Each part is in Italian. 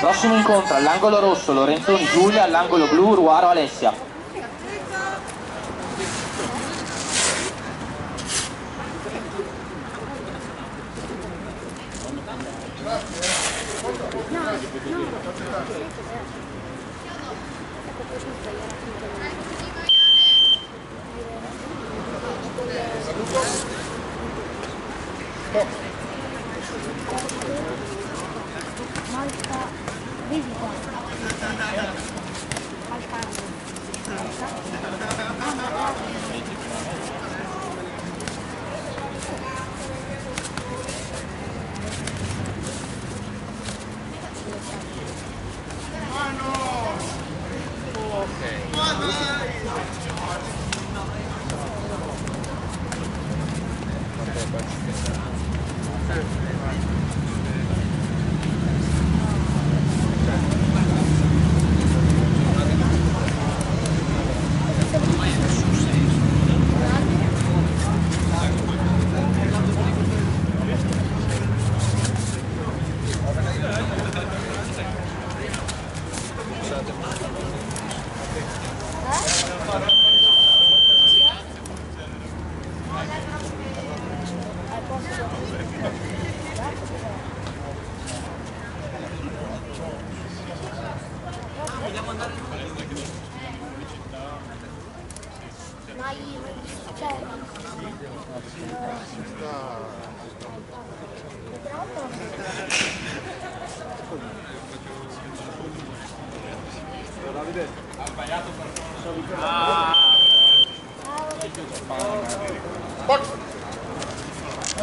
Prossimo incontro all'angolo rosso Lorenzoni Giulia, all'angolo blu Ruaro Alessia. Malta, vedi qua.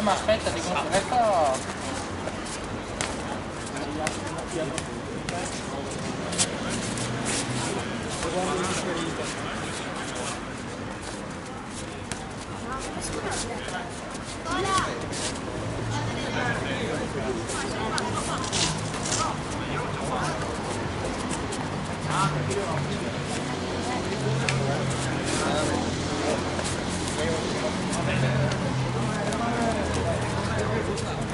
Ma aspetta, ti conto,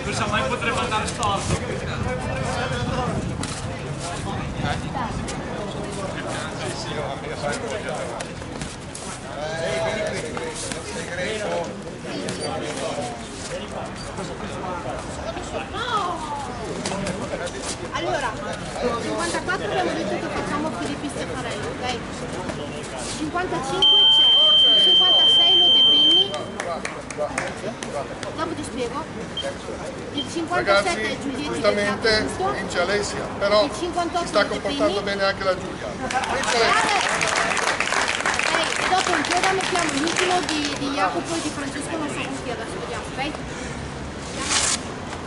Questa mai potrebbe andare storto. Allora, 54 abbiamo detto che facciamo Filippi Stefarelli, ok? 55 c'è, 56 lo De Brini, dopo ti spiego. Il 57 Ragazzi, è Giulietti, giustamente vince Alessia, però il 58 si sta De comportando Brini. bene anche la Giulia. Vince Alessia. Ok, dopo in coda mettiamo l'ultimo di Jacopo e di Francesco, non so con chi adesso, vediamo, ok?